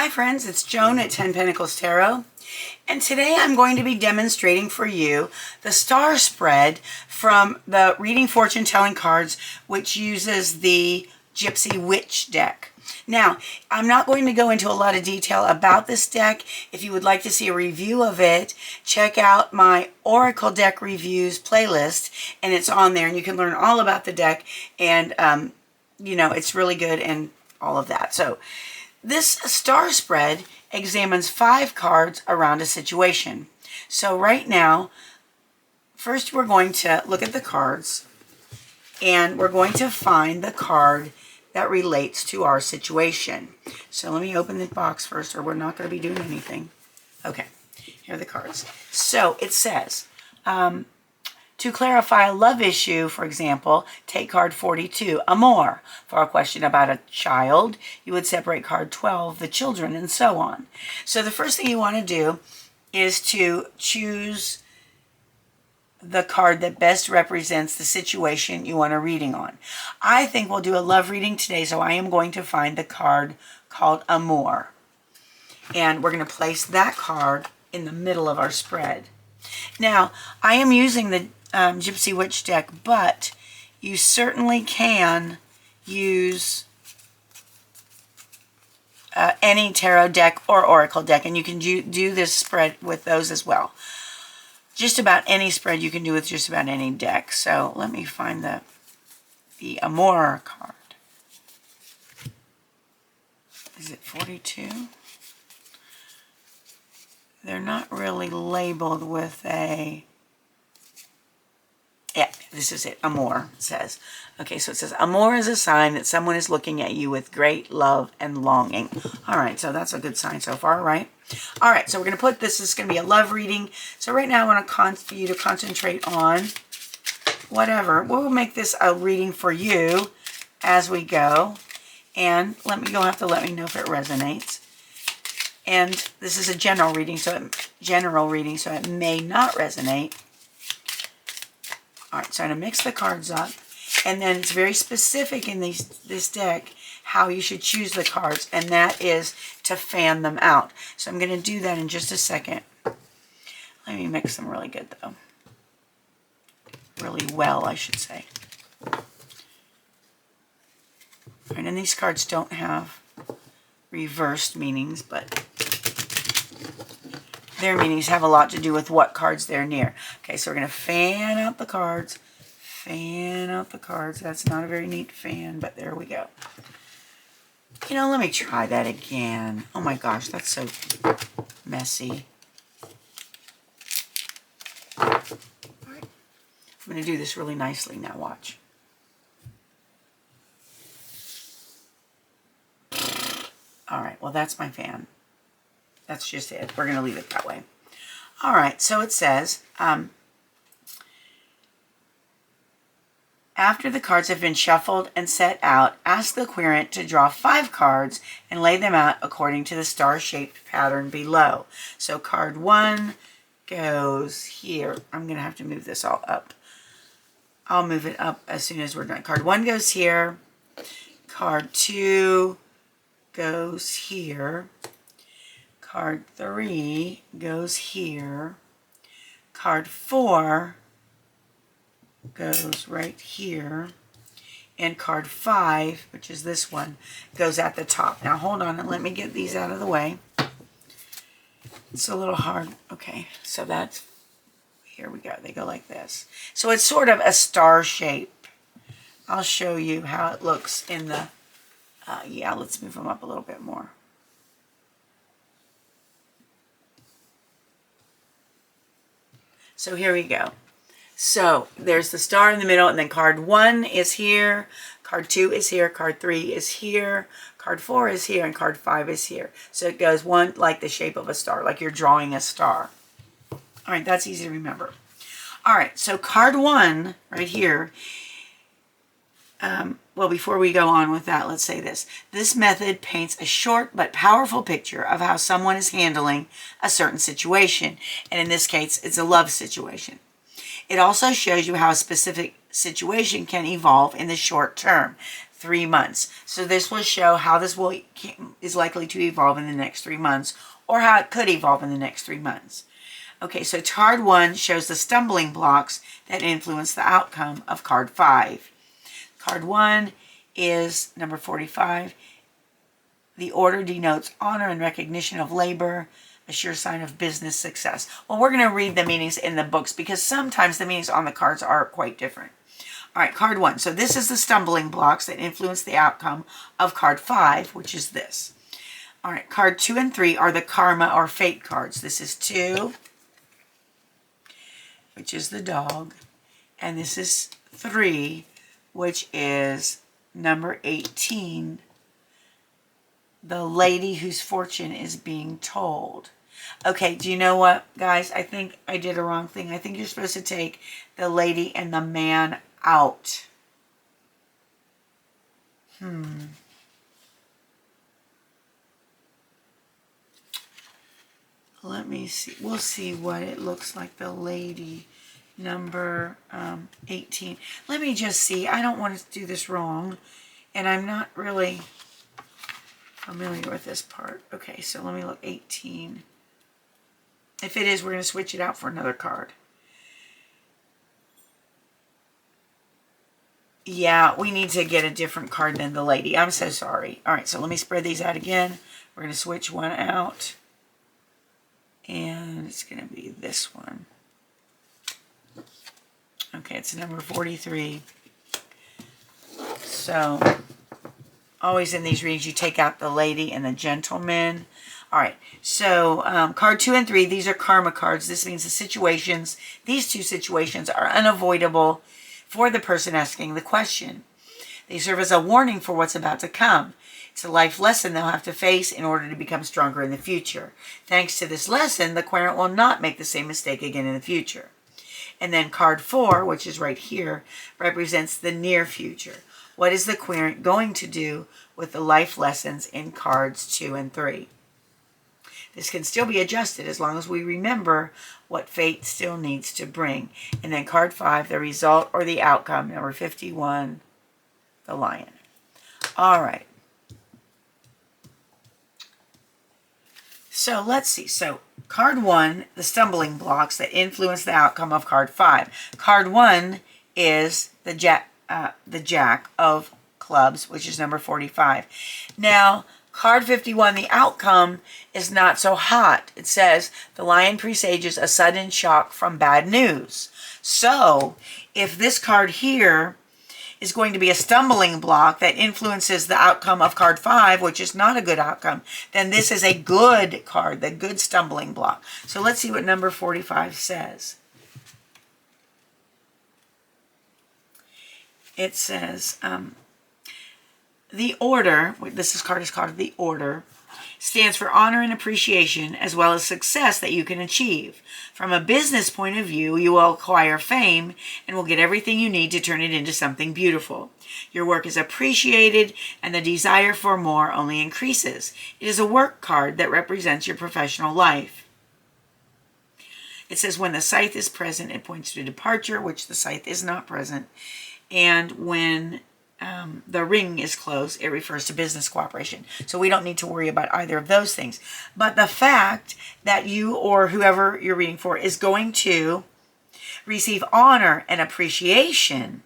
Hi friends, it's Joan at 10 Pentacles Tarot, and today I'm going to be demonstrating for you the star spread from the Reading Fortune Telling cards, which uses the Gypsy Witch deck. Now, I'm not going to go into a lot of detail about this deck. If you would like to see a review of it, check out my Oracle deck reviews playlist, and it's on there, and you can learn all about the deck, and it's really good and all of that. So this star spread examines 5 cards around a situation. So right now, first we're going to look at the cards, and we're going to find the card that relates to our situation. So let me open the box first, or we're not going to be doing anything. Okay, here are the cards. So it says, to clarify a love issue, for example, take card 42, Amor. For a question about a child, you would separate card 12, the children, and so on. So the first thing you want to do is to choose the card that best represents the situation you want a reading on. I think we'll do a love reading today, so I am going to find the card called Amor. And we're going to place that card in the middle of our spread. Now, I am using the Gypsy Witch deck, but you certainly can use any tarot deck or oracle deck, and you can do this spread with those as well. Just about any spread you can do with just about any deck. So let me find the Amor card. Is it 42? They're not really labeled with a... Yeah, this is it. Amor, it says. Okay, so it says, Amor is a sign that someone is looking at you with great love and longing. All right, so that's a good sign so far, right? All right, so we're going to put this is going to be a love reading. So right now I want you to concentrate on whatever. We'll make this a reading for you as we go. And you'll have to let me know if it resonates. And this is a general reading, so it may not resonate. All right, so I'm going to mix the cards up, and then it's very specific in this deck how you should choose the cards, and that is to fan them out. So I'm going to do that in just a second. Let me mix them really good, though. Really well, I should say. All right, and these cards don't have reversed meanings, but their meanings have a lot to do with what cards they're near. Okay, so we're going to fan out the cards. Fan out the cards. That's not a very neat fan, but there we go. Let me try that again. Oh my gosh, that's so messy. All right. I'm going to do this really nicely now. Watch. All right, well, that's my fan. That's just it. We're going to leave it that way. All right, so it says, after the cards have been shuffled and set out, ask the querent to draw 5 cards and lay them out according to the star-shaped pattern below. So card 1 goes here. I'm going to have to move this all up. I'll move it up as soon as we're done. Card 1 goes here. Card 2 goes here. Card 3 goes here. Card 4 goes right here. And card 5, which is this one, goes at the top. Now hold on and let me get these out of the way. It's a little hard. Okay, so that's, here we go. They go like this. So it's sort of a star shape. I'll show you how it looks in the, yeah, let's move them up a little bit more. So here we go. So there's the star in the middle, and then card 1 is here, card 2 is here, card 3 is here, card 4 is here, and card 5 is here. So it goes one like the shape of a star, like you're drawing a star. All right, that's easy to remember. All right, so card 1 right here. Well, before we go on with that, let's say this. This method paints a short but powerful picture of how someone is handling a certain situation. And in this case, it's a love situation. It also shows you how a specific situation can evolve in the short term. 3 months. So this will show how this is likely to evolve in the next 3 months, or how it could evolve in the next 3 months. Okay, so card 1 shows the stumbling blocks that influence the outcome of card 5. Card 1 is number 45. The order denotes honor and recognition of labor, a sure sign of business success. Well, we're going to read the meanings in the books because sometimes the meanings on the cards are quite different. All right, card 1. So this is the stumbling blocks that influence the outcome of card 5, which is this. All right, card 2 and 3 are the karma or fate cards. This is 2, which is the dog, and this is 3, which is number 18, the lady whose fortune is being told. Okay, do you know what, guys? I think I did a wrong thing. I think you're supposed to take the lady and the man out. Let me see. We'll see what it looks like. The lady, number 18. Let me just see. I don't want to do this wrong, and I'm not really familiar with this part. Okay, so let me look. 18. If it is, we're going to switch it out for another card. Yeah, we need to get a different card than the lady. I'm so sorry. All right, so let me spread these out again. We're going to switch one out. And it's going to be this one. Okay, it's number 43. So, always in these readings, you take out the lady and the gentleman. All right, so card 2 and 3, these are karma cards. This means these two situations are unavoidable for the person asking the question. They serve as a warning for what's about to come. It's a life lesson they'll have to face in order to become stronger in the future. Thanks to this lesson, the querent will not make the same mistake again in the future. And then card 4, which is right here, represents the near future. What is the querent going to do with the life lessons in cards 2 and 3? This can still be adjusted as long as we remember what fate still needs to bring. And then card 5, the result or the outcome, number 51, the lion. All right. So let's see. So card 1, the stumbling blocks that influence the outcome of card 5. Card 1 is the jack of clubs, which is number 45. Now, card 51, the outcome is not so hot. It says the lion presages a sudden shock from bad news. So if this card here is going to be a stumbling block that influences the outcome of card 5, which is not a good outcome, then this is a good card, the good stumbling block. So let's see what number 45 says. It says, the order, this card is called the order, stands for honor and appreciation as well as success that you can achieve. From a business point of view, you will acquire fame and will get everything you need to turn it into something beautiful. Your work is appreciated and the desire for more only increases. It is a work card that represents your professional life. It says when the scythe is present, it points to departure, which the scythe is not present. And when the ring is closed, it refers to business cooperation. So we don't need to worry about either of those things. But the fact that you or whoever you're reading for is going to receive honor and appreciation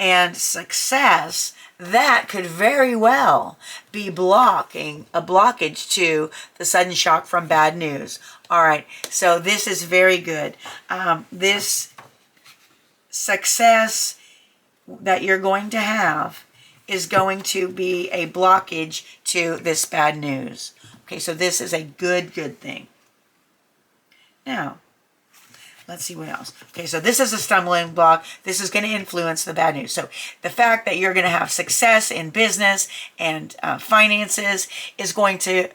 and success, that could very well be a blockage to the sudden shock from bad news. All right, so this is very good. This success that you're going to have is going to be a blockage to this bad news. Okay, so this is a good thing. Now, let's see what else. Okay, so this is a stumbling block. This is going to influence the bad news. So the fact that you're going to have success in business and finances is going to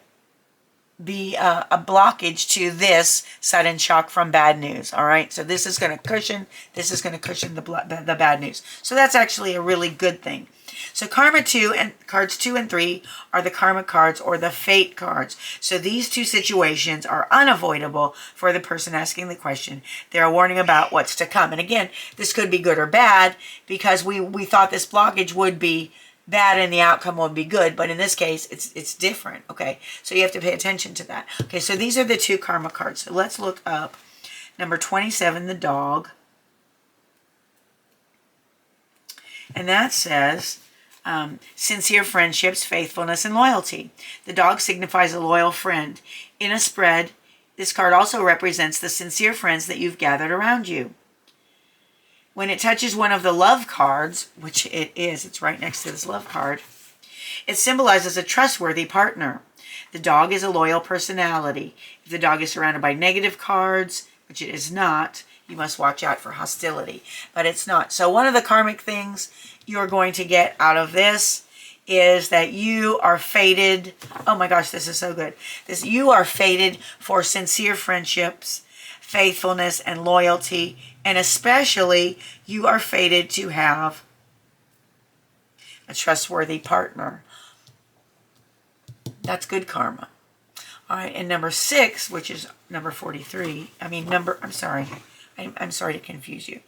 be a blockage to this sudden shock from bad news. All right, so this is going to cushion the bad news. So that's actually a really good thing. So karma 2 and cards 2 and 3 are the karma cards or the fate cards. So these two situations are unavoidable for the person asking the question. They're a warning about what's to come. And again, this could be good or bad because we thought this blockage would be bad and the outcome will be good, but in this case, it's different, okay? So you have to pay attention to that. Okay, so these are the two karma cards. So let's look up number 27, the dog. And that says, sincere friendships, faithfulness, and loyalty. The dog signifies a loyal friend. In a spread, this card also represents the sincere friends that you've gathered around you. When it touches one of the love cards, which it is, it's right next to this love card, it symbolizes a trustworthy partner. The dog is a loyal personality. If the dog is surrounded by negative cards, which it is not, you must watch out for hostility. But it's not. So one of the karmic things you're going to get out of this is that you are fated. Oh my gosh, this is so good. You are fated for sincere friendships, faithfulness, and loyalty. And especially, you are fated to have a trustworthy partner. That's good karma. All right, and number 6, which is number 43. I'm sorry. I'm sorry to confuse you.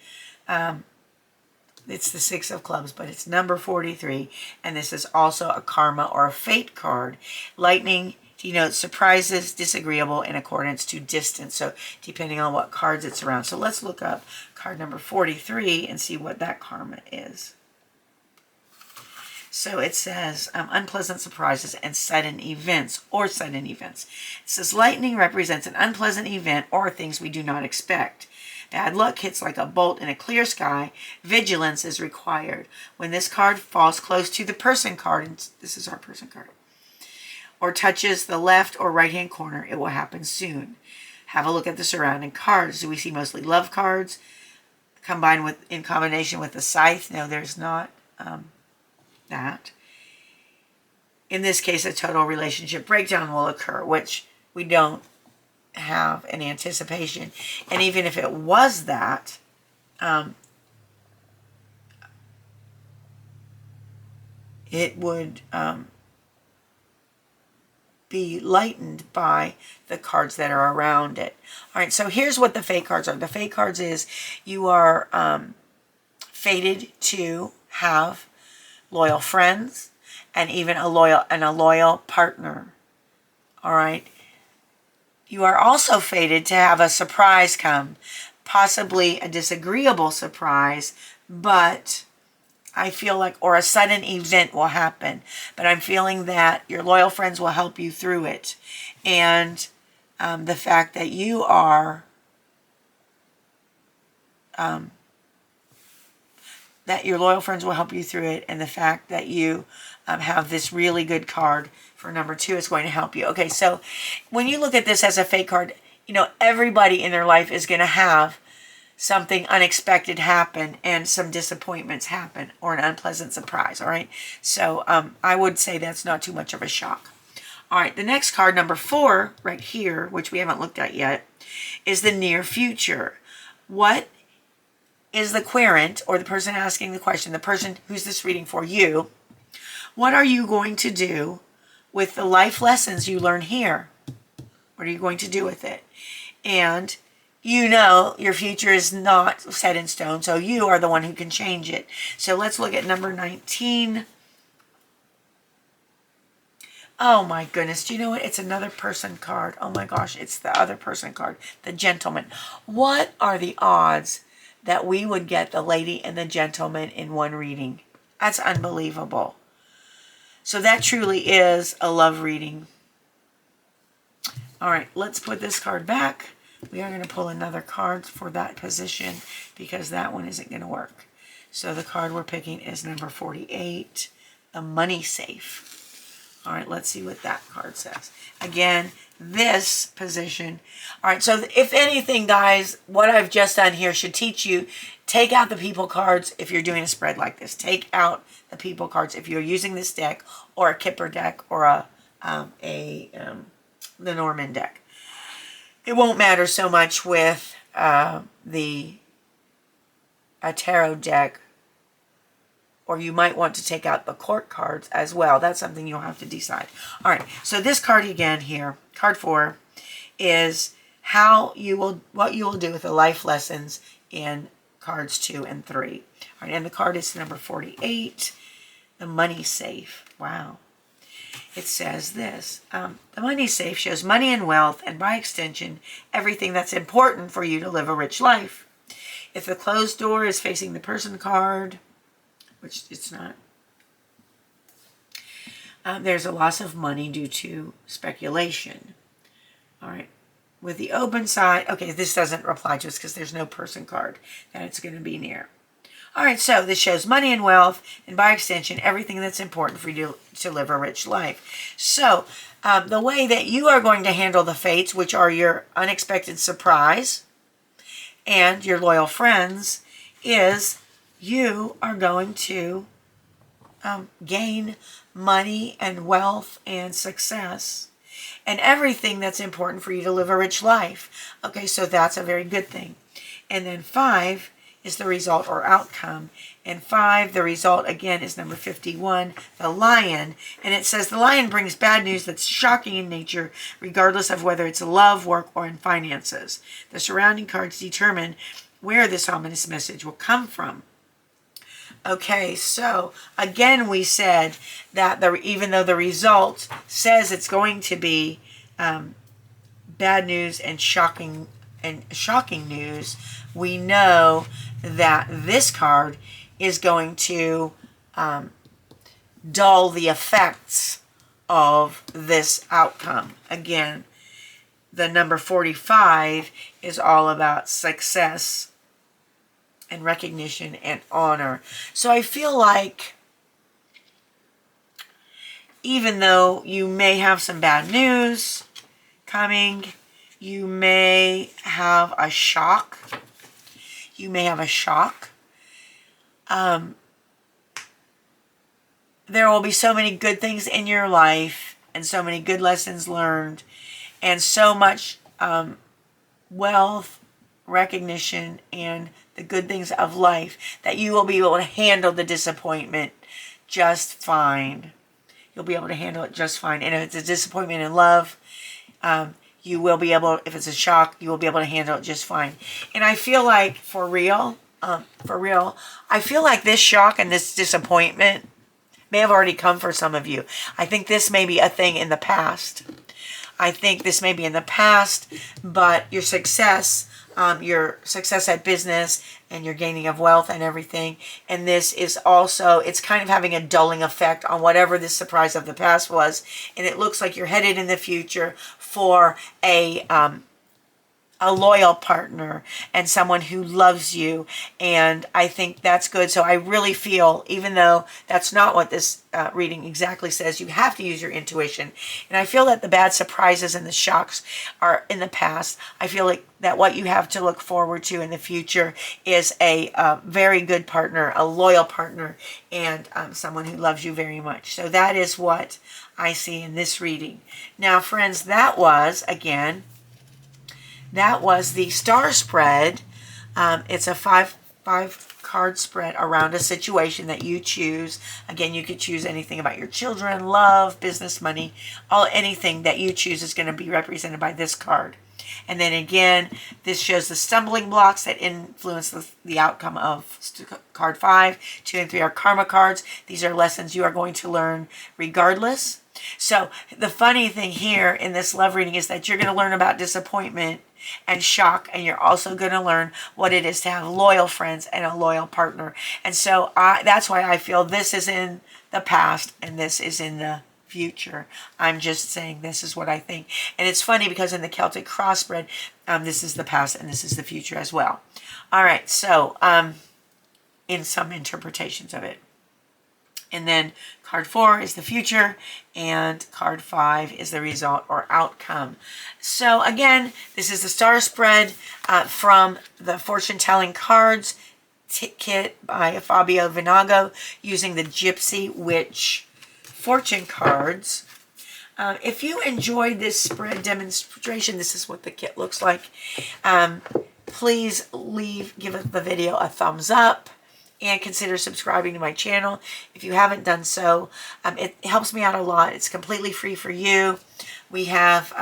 It's the 6 of clubs, but it's number 43. And this is also a karma or a fate card. Lightning denotes surprises, disagreeable, in accordance to distance. So depending on what cards it's around. So let's look up card number 43 and see what that karma is. So it says unpleasant surprises and sudden events or sudden events. It says lightning represents an unpleasant event or things we do not expect. Bad luck hits like a bolt in a clear sky. Vigilance is required. When this card falls close to the person card, and this is our person card, or touches the left or right hand corner, it will happen soon. Have a look at the surrounding cards. Do we see mostly love cards in combination with the scythe? No, there's not that. In this case, a total relationship breakdown will occur, which we don't have an anticipation. And even if it was that, it would be lightened by the cards that are around it. All right, so here's what the fate cards are. The fate cards is you are fated to have loyal friends and even a loyal partner. All right. You are also fated to have a surprise come, possibly a disagreeable surprise, but I feel like, or a sudden event will happen, but I'm feeling that your loyal friends will help you through it. And the fact that you are, that your loyal friends will help you through it, and the fact that you have this really good card for number 2 is going to help you. Okay, so when you look at this as a fate card, you know, everybody in their life is going to have something unexpected happen and some disappointments happen or an unpleasant surprise, all right? So I would say that's not too much of a shock. All right, the next card, number 4, right here, which we haven't looked at yet, is the near future. What is the querent, or the person asking the question, the person who's this reading for you, what are you going to do with the life lessons you learn here? What are you going to do with it? And you know your future is not set in stone, so you are the one who can change it. So let's look at number 19. Oh my goodness, do you know what? It's another person card. Oh my gosh, it's the other person card, the gentleman. What are the odds that we would get the lady and the gentleman in one reading? That's unbelievable. So that truly is a love reading. All right, let's put this card back. We are going to pull another card for that position because that one isn't going to work. So the card we're picking is number 48, the money safe. All right, let's see what that card says. Again, this position. All right, so if anything, guys, what I've just done here should teach you, take out the people cards if you're doing a spread like this. Take out the people cards if you're using this deck or a Kipper deck or the Norman deck. It won't matter so much with a tarot deck, or you might want to take out the court cards as well. That's something you'll have to decide. All right, so this card again here, card 4, is what you will do with the life lessons in cards 2 and 3. All right, and the card is number 48. The money safe. Wow. It says this. The money safe shows money and wealth, and by extension, everything that's important for you to live a rich life. If the closed door is facing the person card, which it's not, there's a loss of money due to speculation. All right. With the open side, okay, this doesn't apply to us because there's no person card that it's going to be near. All right, so this shows money and wealth, and by extension, everything that's important for you to live a rich life. So the way that you are going to handle the fates, which are your unexpected surprise and your loyal friends, is you are going to gain money and wealth and success and everything that's important for you to live a rich life. Okay, so that's a very good thing. And then 5 is the result or outcome. And 5, the result, again, is number 51, the lion. And it says the lion brings bad news that's shocking in nature, regardless of whether it's love, work, or in finances. The surrounding cards determine where this ominous message will come from. Okay, so again, we said that even though the result says it's going to be bad news and shocking news, we know that this card is going to dull the effects of this outcome. Again, the number 45 is all about success and recognition and honor. So I feel like even though you may have some bad news coming, you may have a shock. There will be so many good things in your life and so many good lessons learned and so much wealth, recognition, and the good things of life that you will be able to handle the disappointment just fine. You'll be able to handle it just fine. And if it's a disappointment in love, you will be able, if it's a shock, you will be able to handle it just fine. And I feel like, for real, I feel like this shock and this disappointment may have already come for some of you. I think this may be a thing in the past. But your success at business and your gaining of wealth and everything, and this is also, it's kind of having a dulling effect on whatever this surprise of the past was, and it looks like you're headed in the future for a loyal partner and someone who loves you, and I think that's good. So I really feel, even though that's not what this reading exactly says, you have to use your intuition, and I feel that the bad surprises and the shocks are in the past. I feel like that what you have to look forward to in the future is a very good partner, a loyal partner, and someone who loves you very much. So that is what I see in this reading. Now, friends, that was the star spread. It's a five card spread around a situation that you choose. Again, you could choose anything about your children, love, business, money, anything that you choose is going to be represented by this card. And then again, this shows the stumbling blocks that influence the outcome of card 5. 2 and 3 are karma cards. These are lessons you are going to learn regardless. So the funny thing here in this love reading is that you're going to learn about disappointment and shock, and you're also going to learn what it is to have loyal friends and a loyal partner. And so that's why I feel this is in the past and this is in the future. I'm just saying this is what I think. And it's funny because in the Celtic cross spread, this is the past and this is the future as well. All right, so in some interpretations of it. And then card 4 is the future, and card 5 is the result or outcome. So again, this is the star spread from the Fortune Telling Cards kit by Fabio Vinago using the Gypsy Witch Fortune cards. If you enjoyed this spread demonstration, this is what the kit looks like. Please give the video a thumbs up. And consider subscribing to my channel if you haven't done so. It helps me out a lot. It's completely free for you. We have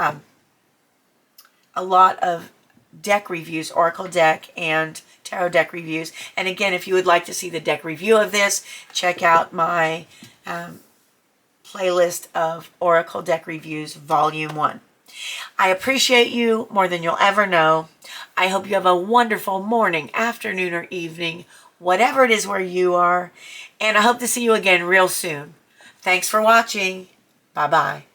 a lot of deck reviews, Oracle deck and tarot deck reviews. And again, if you would like to see the deck review of this, check out my playlist of Oracle Deck Reviews Volume 1. I appreciate you more than you'll ever know. I hope you have a wonderful morning, afternoon, or evening, whatever it is where you are. And I hope to see you again real soon. Thanks for watching. Bye-bye.